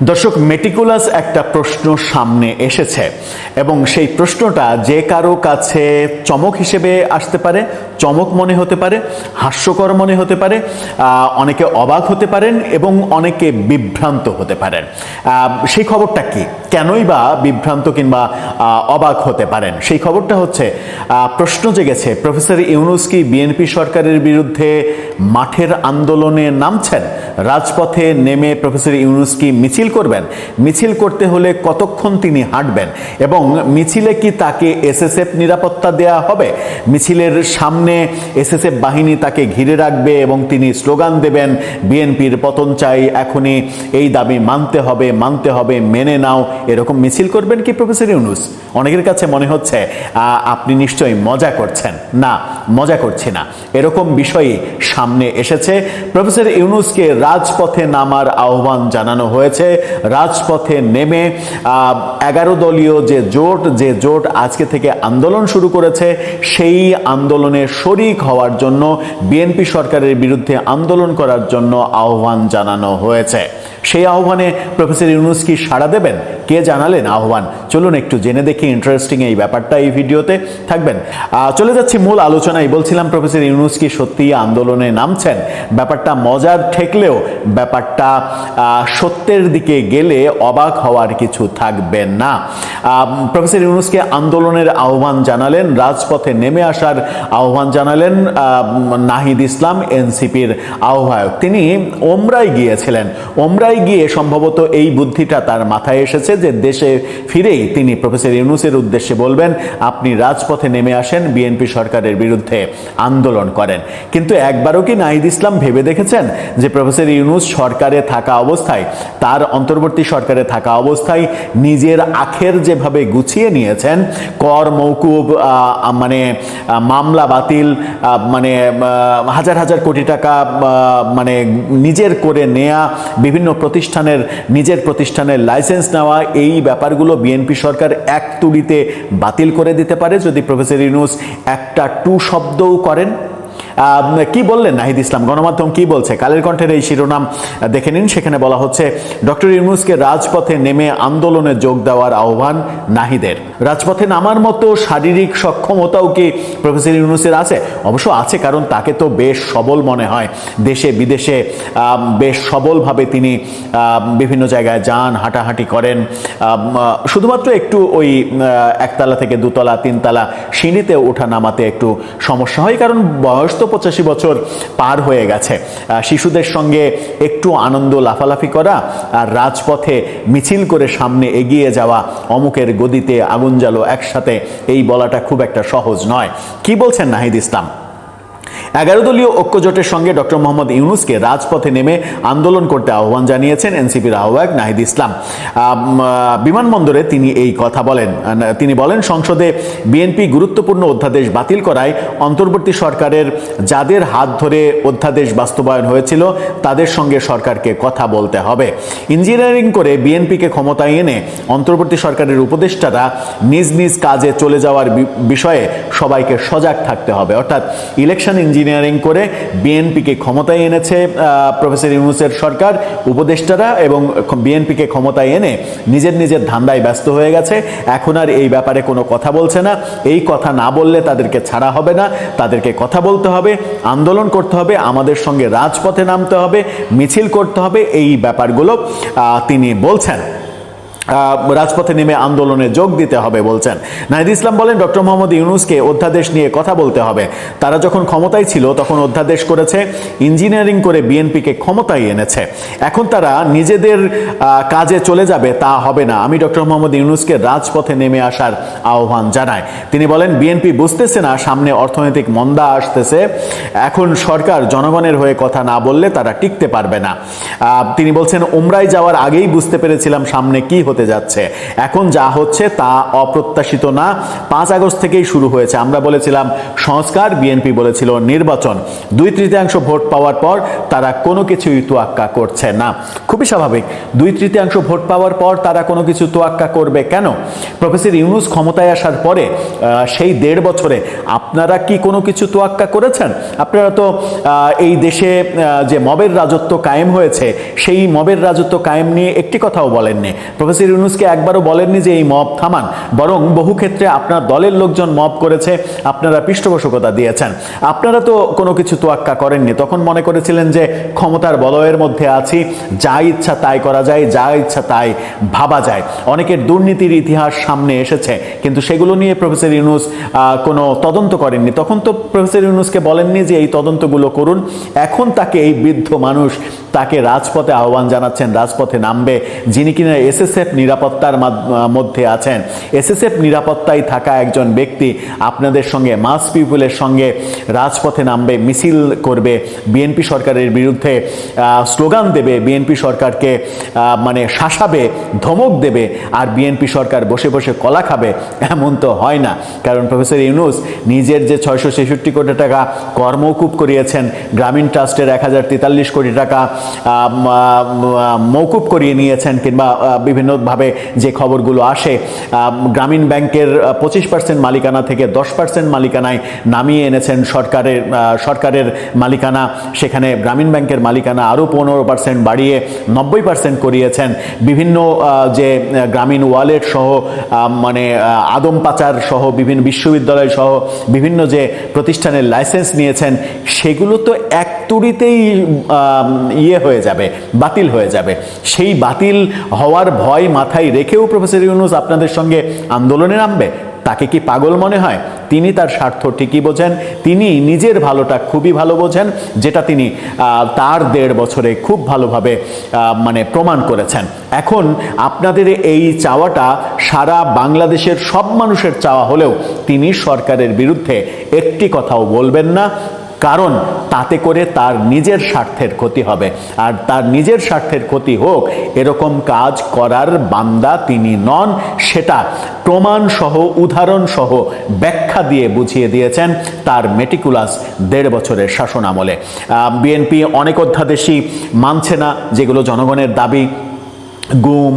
দর্শক, মেটিকুলাস একটা প্রশ্ন সামনে এসেছে এবং সেই প্রশ্নটা যে কারো কাছে চমক হিসেবে আসতে পারে, চমক মনে হতে পারে, হাস্যকর মনে হতে পারে, অনেকে অবাক হতে পারেন এবং অনেকে বিভ্রান্ত হতে পারেন। সেই খবরটা কি, কেনই বা বিভ্রান্ত কিংবা অবাক হতে পারেন? সেই খবরটা হচ্ছে, প্রশ্ন জেগেছে প্রফেসর ইউনূস কি বিএনপি সরকারের বিরুদ্ধে মাঠের আন্দোলনে নামছেন? রাজপথে নেমে প্রফেসর ইউনূস কি মিছিল করবেন? মিছিল করতে হলে কতক্ষণ তিনি হাঁটবেন এবং মিছিলে কি তাকে এসএসএফ নিরাপত্তা দেয়া হবে? মিছিলের সামনে এসএসএফ বাহিনী তাকে ঘিরে রাখবে এবং তিনি স্লোগান দেবেন, বিএনপির পতন চাই, এখনই এই দাবি মানতে হবে, মানতে হবে, মেনে নাও। এরকম মিছিল করবেন কি প্রফেসর ইউনূস? অনেকের কাছে মনে হচ্ছে আপনি নিশ্চয়ই মজা করছেন। না, মজা করছি না। এরকম বিষয়ই সামনে এসেছে। প্রফেসর ইউনূসকে রাজপথে নামার আহ্বান জানানো হয়েছে। রাজপথে নেমে 11 দলীয় যে জোট আজকে থেকে আন্দোলন শুরু করেছে, সেই আন্দোলনে শরিক হওয়ার জন্য, বিএনপি সরকারের বিরুদ্ধে আন্দোলন করার জন্য আহ্বান জানানো হয়েছে। সেই আহ্বানে প্রফেসর ইউনূস কি সাড়া দেবেন? কে জানালেন আহ্বান? চলুন একটু জেনে দেখি। ইন্টারেস্টিং এই ব্যাপারটা এই ভিডিওতে থাকবেন। চলে যাচ্ছি মূল আলোচনায়। বলছিলাম প্রফেসর ইউনূস কি সত্যিই আন্দোলনে নামছেন? ব্যাপারটা মজার ঠেকলেও ব্যাপারটা সত্যের দিকে গেলে অবাক হওয়ার কিছু থাকবে না। প্রফেসর ইউনূসকে আন্দোলনের আহ্বান জানালেন, রাজপথে নেমে আসার আহ্বান জানালেন নাহিদ ইসলাম, এনসিপির আহ্বায়ক। তিনি ওমরায় গিয়েছিলেন। ওমরায় গিয়ে সম্ভবত এই বুদ্ধিটা তার মাথায় এসেছে যে দেশে ফিরেই তিনি প্রফেসর ইউনূসের উদ্দেশ্যে বলবেন, আপনি রাজপথে নেমে আসেন, বিএনপি সরকারের বিরুদ্ধে আন্দোলন করেন। কিন্তু একবারও কি নাহিদ ইসলাম ভেবে দেখেছেন যে প্রফেসর ইউনূস সরকারে থাকা অবস্থায়, তার অন্তর্বর্তী সরকারে থাকা অবস্থায় নিজের আখের যেভাবে গুছিয়ে নিয়েছেন, কর মওকুফ, মানে মামলা বাতিল, মানে হাজার হাজার কোটি টাকা মানে নিজের করে নেয়া, বিভিন্ন প্রতিষ্ঠানের নিজের প্রতিষ্ঠানের লাইসেন্স নেওয়া, এই ব্যাপারগুলো বিএনপি সরকার এক তুড়িতে বাতিল করে দিতে পারে যদি প্রফেসর ইউনূস একটা টু শব্দও করেন। কি বললেন নাহিদ ইসলাম? গণমাধ্যম কি বলছে? কালের কণ্ঠের এই শিরোনাম দেখে নিন। সেখানে বলা হচ্ছে, ডক্টর ইউনূসকে রাজপথে নেমে আন্দোলনে যোগ দেওয়ার আহ্বান নাহিদের। রাজপথে নামার মতো শারীরিক সক্ষমতাও কি প্রফেসর ইউনূসের আছে? অবশ্য আছে, কারণ তাকে তো বেশ সবল মনে হয়। দেশে বিদেশে বেশ সবলভাবে তিনি বিভিন্ন জায়গায় যান, হাঁটাহাঁটি করেন। শুধুমাত্র একটু ওই একতলা থেকে দুতলা, তিনতলা সিঁড়িতে ওঠা নামাতে একটু সমস্যা হয়, কারণ বয়স তো 85 বছর পার হয়ে গেছে। শিশুদের সঙ্গে একটু আনন্দ লাফালাফি করা আর রাজপথে মিছিল করে সামনে এগিয়ে যাওয়া, অমুকের গদিতে আগুন জ্বালো একসাথে, এই বলাটা খুব একটা সহজ নয়। কি বলছেন নাহিদ ইসলাম? 11 দলীয় ঐক্যজোটের সঙ্গে ডক্টর মোহাম্মদ ইউনূসকে রাজপথে নেমে আন্দোলন করতে আহ্বান জানিয়েছেন এনসিপির আহ্বায়ক নাহিদ ইসলাম। বিমানবন্দরে তিনি এই কথা বলেন। তিনি বলেন, সংসদে বিএনপি গুরুত্বপূর্ণ অধ্যাদেশ বাতিল করায় অন্তর্বর্তী সরকারের যাদের হাত ধরে অধ্যাদেশ বাস্তবায়ন হয়েছিল তাদের সঙ্গে সরকারকে কথা বলতে হবে। ইঞ্জিনিয়ারিং করে বিএনপিকে ক্ষমতায় এনে অন্তর্বর্তী সরকারের উপদেষ্টারা নিজ নিজ কাজে চলে যাওয়ার বিষয়ে সবাইকে সজাগ থাকতে হবে। অর্থাৎ ইলেকশন ইঞ্জিনিয়ারিং করে বিএনপিকে ক্ষমতায় এনেছে প্রফেসর ইউনূসের সরকার, উপদেষ্টারা, এবং বিএনপিকে ক্ষমতায় এনে নিজের নিজের ধান্দায় ব্যস্ত হয়ে গেছে। এখন আর এই ব্যাপারে কোনো কথা বলছে না। এই কথা না বললে তাদেরকে ছাড়া হবে না, তাদেরকে কথা বলতে হবে, আন্দোলন করতে হবে, আমাদের সঙ্গে রাজপথে নামতে হবে, মিছিল করতে হবে। এই ব্যাপারগুলো তিনি বলছেন। রাজপথে নেমে আন্দোলনে যোগ দিতে হবে বলছেন। নাহিদ ইসলাম বলেন, ডক্টর মোহাম্মদ ইউনূসকে অধ্যাদেশ নিয়ে কথা বলতে হবে। তারা যখন ক্ষমতায় ছিল তখন অধ্যাদেশ করেছে, ইঞ্জিনিয়ারিং করে বিএনপিকে ক্ষমতায় এনেছে। এখন তারা নিজেদের কাজে চলে যাবে, তা হবে না। আমি ডক্টর মোহাম্মদ ইউনূসকে রাজপথে নেমে আসার আহ্বান জানাই। তিনি বলেন, বিএনপি বুঝতেছে না সামনে অর্থনৈতিক মন্দা আসতেছে, এখন সরকার জনগণের হয়ে কথা না বললে তারা টিকতে পারবে না। তিনি বলছেন, ওমরায় যাওয়ার আগেই বুঝতে পেরেছিলাম সামনে কি হতে হতে যাচ্ছে। এখন যা হচ্ছে তা অপ্রত্যাশিত না, 5 আগস্ট থেকেই শুরু হয়েছে। আমরা বলেছিলাম সংস্কার, বিএনপি বলেছিল নির্বাচন। 2/3 ভোট পাওয়ার পর তারা কোনো কিছুই তোয়াক্কা করছে না। খুবই স্বাভাবিক, 2/3 ভোট পাওয়ার পর তারা কোনো কিছু তোয়াক্কা করবে কেন? প্রফেসর ইউনূস ক্ষমতায় আসার পরে সেই 1.5 বছরে আপনারা কি কোনো কিছু তোয়াক্কা করেছেন? আপনারা তো এই দেশে যে মবের রাজত্ব কায়েম হয়েছে সেই মবের রাজত্ব কায়েম নিয়ে একটি কথাও বলেননি। প্রফেসর ইউনূসকে একবারও বলেননি যে এই মব থামান, বরং বহু ক্ষেত্রে আপনার দলের লোকজন মব করেছে, আপনারা পৃষ্ঠপোষকতা দিয়েছেন। আপনারা তো কোনো কিছু তোয়াক্কা করেননি। তখন মনে করেছিলেন যে ক্ষমতার বলয়ের মধ্যে আছি, যা ইচ্ছা তাই করা যায়, যা ইচ্ছা তাই ভাবা যায়। অনেকের দুর্নীতির ইতিহাস সামনে এসেছে, কিন্তু সেগুলো নিয়ে প্রফেসর ইউনূস কোনো তদন্ত করেননি। তখন তো প্রফেসর ইউনূসকে বলেননি যে এই তদন্তগুলো করুন। এখন তাকে, এই বৃদ্ধ মানুষ, তাকে রাজপথে আহ্বান জানাচ্ছেন, রাজপথে নামবে, যিনি কিনা এসএসএফ নিরাপত্তার মধ্যে আছেন। এসএসএফ নিরাপত্তায় থাকা একজন ব্যক্তি আপনাদের সঙ্গে, মাস পিপুলের সঙ্গে রাজপথে নামবে, মিছিল করবে, বিএনপি সরকারের বিরুদ্ধে স্লোগান দেবে, বিএনপি সরকারকে মানে শাসাবে, ধমক দেবে, আর বিএনপি সরকার বসে বসে কলা খাবে, এমন তো হয় না। কারণ প্রফেসর ইউনূস নিজের যে 666 কোটি টাকা কর মওকুফ করিয়েছেন, গ্রামীণ ট্রাস্টের 1043 কোটি টাকা মওকুফ করিয়ে নিয়েছেন, কিংবা বিভিন্নভাবে যে খবরগুলো আসে গ্রামীণ ব্যাংকের 25% মালিকানা থেকে 10% মালিকানায় নামিয়ে এনেছেন সরকারের মালিকানা। সেখানে গ্রামীণ ব্যাংকের মালিকানা আরও 15% বাড়িয়ে 90% করিয়েছেন। বিভিন্ন যে গ্রামীণ ওয়ালেট সহ, মানে আদম পাচার সহ, বিভিন্ন বিশ্ববিদ্যালয় সহ বিভিন্ন যে প্রতিষ্ঠানের লাইসেন্স নিয়েছেন, সেগুলো তো এক তুড়িতেই হয়ে যাবে, বাতিল হয়ে যাবে। সেই বাতিল হওয়ার ভয় মাথায় রেখেও প্রফেসর ইউনূস আপনাদের সঙ্গে আন্দোলনে নামবে? তাকে কি পাগল মনে হয়? তিনি তার স্বার্থ ঠিকই বোঝেন, তিনি নিজের ভালোটা খুবই ভালো বোঝেন, যেটা তিনি তার 1.5 বছরে খুব ভালোভাবে মানে প্রমাণ করেছেন। এখন আপনাদের এই চাওয়াটা সারা বাংলাদেশের সব মানুষের চাওয়া হলেও তিনি সরকারের বিরুদ্ধে একটি কথাও বলবেন না, কারণ তাতে করে তার নিজের স্বার্থের ক্ষতি হবে। আর তার নিজের স্বার্থের ক্ষতি হোক, এরকম কাজ করার বান্দা তিনি নন। সেটা প্রমাণ সহ, উদাহরণ সহ ব্যাখ্যা দিয়ে বুঝিয়ে দিয়েছেন তার মেটিকুলাস 1.5 বছরের শাসন আমলে। বিএনপি অনেক অধ্যাদেশই মানছে না, যেগুলো জনগণের দাবি। গুম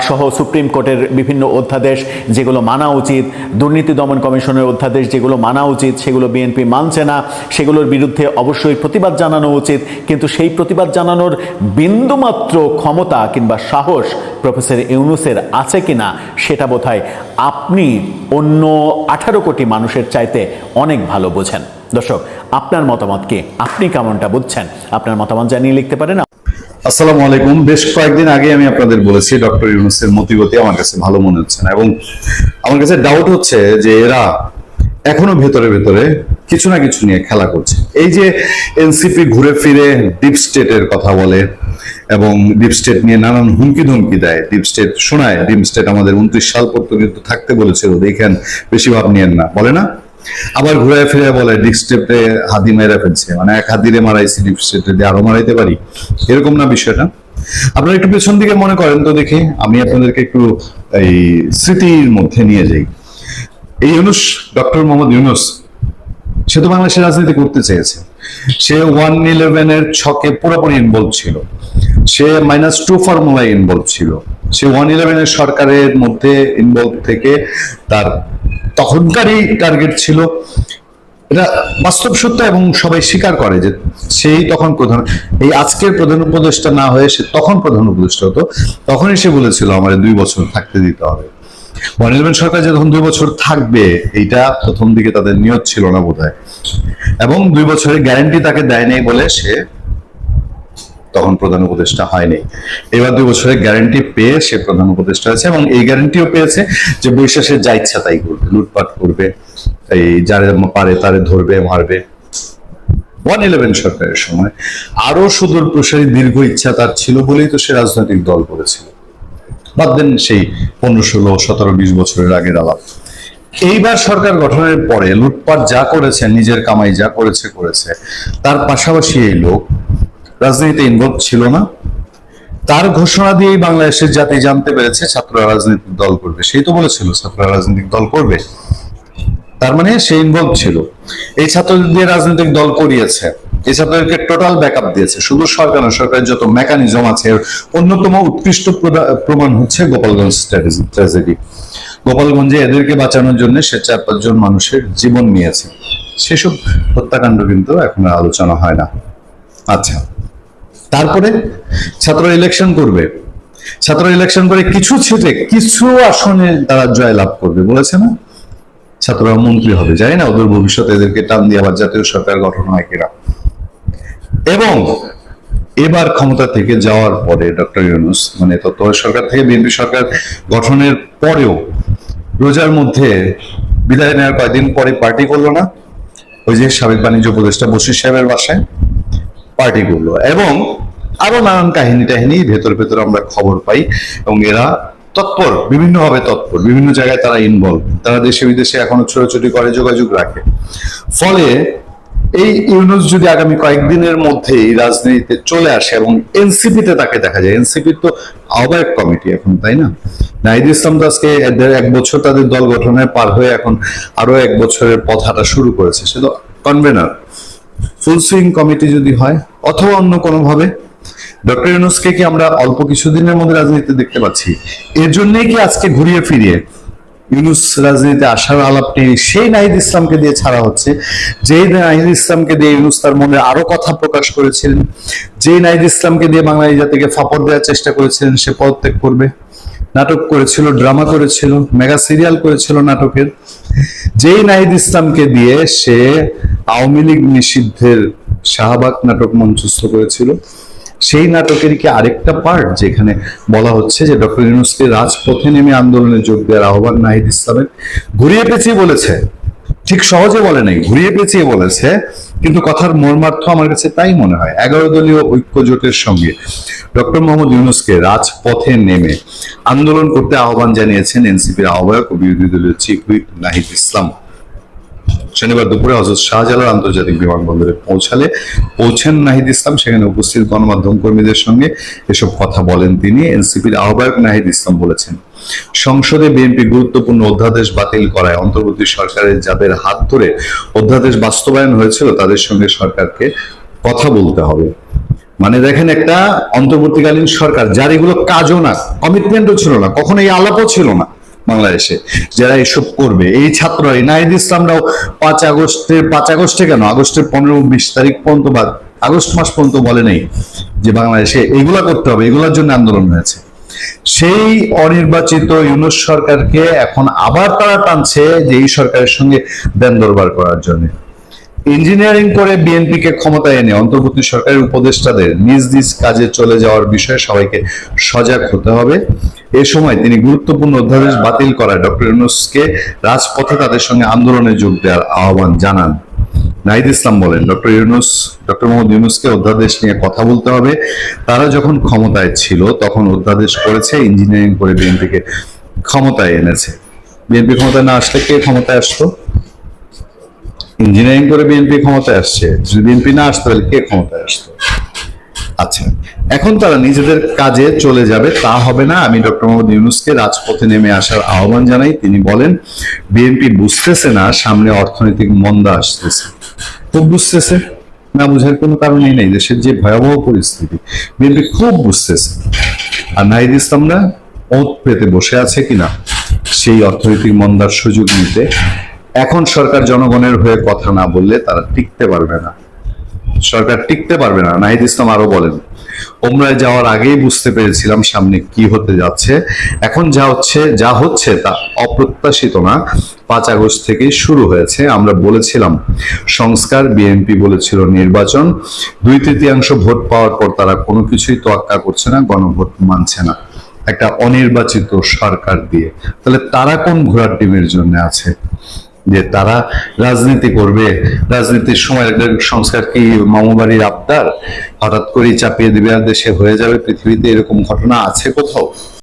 সহ সুপ্রিম কোর্টের বিভিন্ন অধ্যাদেশ যেগুলো মানা উচিত, দুর্নীতি দমন কমিশনের অধ্যাদেশ যেগুলো মানা উচিত, সেগুলো বিএনপি মানছে না। সেগুলোর বিরুদ্ধে অবশ্যই প্রতিবাদ জানানো উচিত, কিন্তু সেই প্রতিবাদ জানানোর বিন্দুমাত্র ক্ষমতা কিংবা সাহস প্রফেসর ইউনূসের আছে কিনা সেটা বোধহয় আপনি অন্য 18 কোটি মানুষের চাইতে অনেক ভালো বোঝেন। দর্শক, আপনার মতামত কি? আপনি কেমনটা বুঝছেন? আপনার মতামত জানিয়ে লিখতে পারেন। আসসালামু আলাইকুম। বেশ কয়েকদিন আগে আমি আপনাদের বলেছি ডক্টর ইউনূসের মতিগতি আমার কাছে ভালো মনে হচ্ছে না, এবং আমার কাছে ডাউট হচ্ছে যে এরা এখনো ভেতরে ভেতরে কিছু না কিছু নিয়ে খেলা করছে। এই যে এনসিপি ঘুরে ফিরে ডিপ স্টেটের কথা বলে এবং ডিপ স্টেট নিয়ে নানান হুমকি ধমকি দেয়, ডিপ স্টেট শোনায়, ডিপ স্টেট আমাদের 29 সাল পর্যন্ত থাকতে বলেছিল, দেখেন বেশি ভাব নিয়েন না, বলে না? আবার ঘুরে ফিরে বলে ডিপ স্টেটে হাতি মেরা ফেলছে, মানে এক হাতিরে মারাইছি, ডিপ স্টেটে দিয়ে আরো মারাইতে পারি, এরকম না বিষয়টা? আপনারা একটু পেছন দিকে মনে করেন তো দেখি, আমি আপনাদেরকে একটু এই স্মৃতির মধ্যে নিয়ে যাই। এই ইউনূস, ডক্টর মোহাম্মদ ইউনূস, সে তো বাংলাদেশের রাজনীতি করতে চেয়েছে। সে 111 ছকে পুরোপুরি ইনভলভ ছিল, সে -2 ফর্মুলায় ইনভলভ ছিল, সে 111 সরকারের মধ্যে ইনভলভ থেকে তার তখনকারই টার্গেট ছিল, এটা বাস্তব সত্য এবং সবাই স্বীকার করে যে সেই তখন প্রধান, এই আজকের প্রধান উপদেষ্টা না হয়ে সে তখন প্রধান উপদেষ্টা হতো, তখনই সে বলেছিল আমাদের 2 বছর থাকতে দিতে হবে। 111 সরকার যে তখন 2 বছর থাকবে, এইটা প্রথম দিকে তাদের নিয়ত ছিল না বোধহয়, এবং 2 বছরের গ্যারান্টি তাকে দেয় নাই বলে সে তখন প্রধান উপদেষ্টা হয়নি। এবার 2 বছরের গ্যারান্টি পেয়ে সে প্রধান উপদেষ্টা হয়েছে, এবং এই গ্যারান্টিও পেয়েছে যে বৈশাখে যা ইচ্ছা তাই করবে, লুটপাট করবে, এই যারা পারে তারে ধরবে, মারবে। 111 সরকারের সময় আরো সুদূর প্রসারী দীর্ঘ ইচ্ছা তার ছিল বলেই তো সে রাজনৈতিক দল করেছিল। বাদ দেন সেই 15, 16, 17, 20 বছরের আগের আলাপ। এইবার সরকার গঠনের পরে লুটপাট যা করেছে, নিজের কামাই যা করেছে, তার পাশাপাশি এই লোক রাজনীতিতে ইনভলভ ছিল না, তার ঘোষণা দিয়েই বাংলাদেশের জাতি জানতে পেরেছে ছাত্ররা রাজনৈতিক দল করবে। সেই তো বলেছিল ছাত্ররা রাজনৈতিক দল করবে, তার মানে সে ইনভলভ ছিল। এই ছাত্রদের দিয়ে রাজনৈতিক দল করিয়েছে, এই ছাত্রদেরকে টোটাল ব্যাকআপ দিয়েছে। শুধু সরকার না, সরকারের যত মেকানিজম আছে এর অন্যতম উৎকৃষ্ট প্রমাণ হচ্ছে গোপালগঞ্জ ট্র্যাজেডি। গোপালগঞ্জে এদেরকে বাঁচানোর জন্য সে 4-5 জন মানুষের জীবন নিয়েছে। সেসব হত্যাকাণ্ড কিন্তু এখন আর আলোচনা হয় না। আচ্ছা, তারপরে ছাত্র ইলেকশন করবে, ছাত্র ইলেকশন করে কিছু সিটে কিছু আসনে তারা জয় লাভ করবে বলেছে না, ছাত্ররা মন্ত্রী হবে। জানি না ওদের ভবিষ্যতে এদেরকে টান দিয়ে আবার জাতীয় সরকার গঠন হয় কিনা। এবং এবার ক্ষমতা থেকে যাওয়ার পরে ডক্টর ইউনূস, মানে তত্ত্বাবধায়ক সরকার থেকে বিএনপি সরকার গঠনের পরেও রোজার মধ্যে বিদায় নেওয়ার কয়েকদিন পরে পার্টি করলো না, ওই যে সাবেক বাণিজ্য উপদেষ্টা বশির সাহেবের বাসায় পার্টি করলো। এবং আরো নানান কাহিনী টাহিনী ভেতর ভেতর আমরা খবর পাই। এবং এরা তৎপর, বিভিন্নভাবে তৎপর, বিভিন্ন জায়গায় তারা ইনভলভ, তারা দেশে বিদেশে এখনো ছোটাছুটি করে, যোগাযোগ রাখে। ফলে এই ইউনূস যদি আগামী কয়েকদিনের মধ্যেই রাজনীতিতে চলে আসে এবং এনসিপিতে তাকে দেখা যায়, এনসিপি তো আহ্বায়ক কমিটি এখন, তাই না? নাহিদ ইসলাম তো আজকে 1 বছর তাদের দল গঠনের পার হয়ে এখন আরো 1 বছরের পথ হাঁটা শুরু করেছে। সে তো কনভেনার। ফুল সুইং কমিটি যদি হয় অথবা অন্য কোনো ভাবে ডক্টর ইউনূসকে কি আমরা অল্প কিছুদিনের মধ্যে রাজনীতিতে দেখতে পাচ্ছি? এর জন্যই কি আজকে ঘুরিয়ে ফিরিয়ে ইউনূস রাজনীতিতে আসার আলাপটি সেই নাহিদ ইসলামকে দিয়ে ছাড়া হচ্ছে, যেই নাহিদ ইসলামকে দিয়ে ইউনূস তার মনে আরো কথা প্রকাশ করেছিলেন, যেই নাহিদ ইসলামকে দিয়ে বাঙালি জাতিকে ফাপড় দেওয়ার চেষ্টা করেছিলেন সে পদত্যাগ করবে, নাটক করেছিল, ড্রামা করেছিল, মেগা সিরিয়াল করেছিল নাটকের, যেই নাহিদ ইসলামকে দিয়ে সে আওয়ামী লীগ নিষিদ্ধের শাহবাগ নাটক মঞ্চস্থ করেছিল, সেই নাটকের কি আরেকটা পার্ট যেখানে বলা হচ্ছে যে ডক্টর ইউনূসকে রাজপথে নেমে আন্দোলনে যোগ দেওয়ার আহ্বান নাহিদ ইসলামের? ঘুরিয়ে পেঁচিয়ে বলেছে, ঠিক সহজে বলে নাই, ঘুরিয়ে পেঁচিয়ে বলেছে, কিন্তু কথার মর্মার্থ আমার কাছে তাই মনে হয়। 11 দলীয় ঐক্য জোটের সঙ্গে ডক্টর মোহাম্মদ ইউনূসকে রাজপথে নেমে আন্দোলন করতে আহ্বান জানিয়েছেন এনসিপির আহ্বায়ক ও বিরোধী দলীয় চিফ হুইপ নাহিদ ইসলাম। শনিবার দুপুরে হযরত শাহজালাল আন্তর্জাতিক বিমানবন্দরে পৌঁছেন নাহিদ ইসলাম। সেখানে উপস্থিত গণমাধ্যম কর্মীদের সঙ্গে এসব কথা বলেন তিনি। এনসিপির আহ্বায়ক নাহিদ ইসলাম বলেছেন, সংসদে বিএনপি গুরুত্বপূর্ণ অধ্যাদেশ বাতিল করায় অন্তর্বর্তী সরকারের যাদের হাত ধরে অধ্যাদেশ বাস্তবায়ন হয়েছিল তাদের সঙ্গে সরকারকে কথা বলতে হবে। মানে দেখেন, একটা অন্তর্বর্তীকালীন সরকার যার এগুলো কাজও না, কমিটমেন্টও ছিল না, কখনো এই আলাপও ছিল না বাংলাদেশে, যারা এসব করবে এই ছাত্ররাই। নাহিদ ইসলামরাও 5 আগস্টে কেন, আগস্টের 15-20 তারিখ পর্যন্ত বা আগস্ট মাস পর্যন্ত বলে নেই যে বাংলাদেশে এগুলা করতে হবে, এগুলোর জন্য আন্দোলন হয়েছে। সেই অনির্বাচিত ইউনূস সরকারকে এখন আবার তারা টানছে যে এই সরকারের সঙ্গে দেন দরবার করার জন্য। ইঞ্জিনিয়ারিং করে বিএনপিকে ক্ষমতায় এনে অন্তর্বর্তী সরকারের উপদেষ্টাদের নিজ নিজ কাজে চলে যাওয়ার বিষয়ে সবাইকে সজাগ হতে হবে। এ সময় তিনি গুরুত্বপূর্ণ অধ্যাদেশ বাতিল করায় ডক্টর ইউনূসকে রাজপথে তাদের সঙ্গে আন্দোলনে যোগ দেওয়ার আহ্বান জানান। নাহিদ ইসলাম বলেন, ডক্টর মোহাম্মদ ইউনূসকে অধ্যাদেশ নিয়ে কথা বলতে হবে। তারা যখন ক্ষমতায় ছিল তখন অধ্যাদেশ করেছে, ইঞ্জিনিয়ারিং করে বিএনপিকে ক্ষমতায় এনেছে। বিএনপি ক্ষমতায় না আসলে কে ক্ষমতায় আসতো? ইঞ্জিনিয়ারিং করে বিএনপি ক্ষমতায় আসছে, যদি বিএনপি না আসতো তাহলে কে ক্ষমতায় আসতো? আচ্ছা, এখন তারা নিজেদের কাজে চলে যাবে, তা হবে না। আমি ডক্টর মোহাম্মদ ইউনূসকে রাজপথে নেমে আসার আহ্বান জানাই। তিনি বলেন, বিএনপি বুঝতেছে না সামনে অর্থনৈতিক মন্দা আসতেছে। খুব বুঝতেছে, না বুঝার কোনো কারণই নেই। দেশের যে ভয়াবহ পরিস্থিতি বিএনপি খুব বুঝতেছে। আর নাহিদ ইসলামরা ওঁত পেতে বসে আছে কিনা সেই অর্থনৈতিক মন্দার সুযোগ নিতে। এখন সরকার জনগণের হয়ে কথা না বললে তারা টিকতে পারবে না, সরকার টিকতে পারবে না। নাহিদ ইসলাম আরো বলেন, ওমরায় যাওয়ার আগেই বুঝতে পেরেছিলাম সামনে কি হতে যাচ্ছে। এখন যা হচ্ছে তা অপ্রত্যাশিত না, 5 আগস্ট থেকেই শুরু হয়েছে। আমরা বলেছিলাম সংস্কার, বিএনপি বলেছিল নির্বাচন। 2/3 ভোট পাওয়ার পর তারা কোনো কিছুই তোয়াক্কা করছে না, গণভোট মানছে না একটা অনির্বাচিত সরকার দিয়ে। তাহলে তারা কোন ঘোড়ার ডিমের জন্য আছে যে তারা রাজনীতি করবে? রাজনীতির সময় সংস্কার কি মামুবাড়ির আবদার? হঠাৎ করেই চাপিয়ে দিবে আর দেশে হয়ে যাবে পৃথিবীতে, এরকম ঘটনা আছে কোথাও?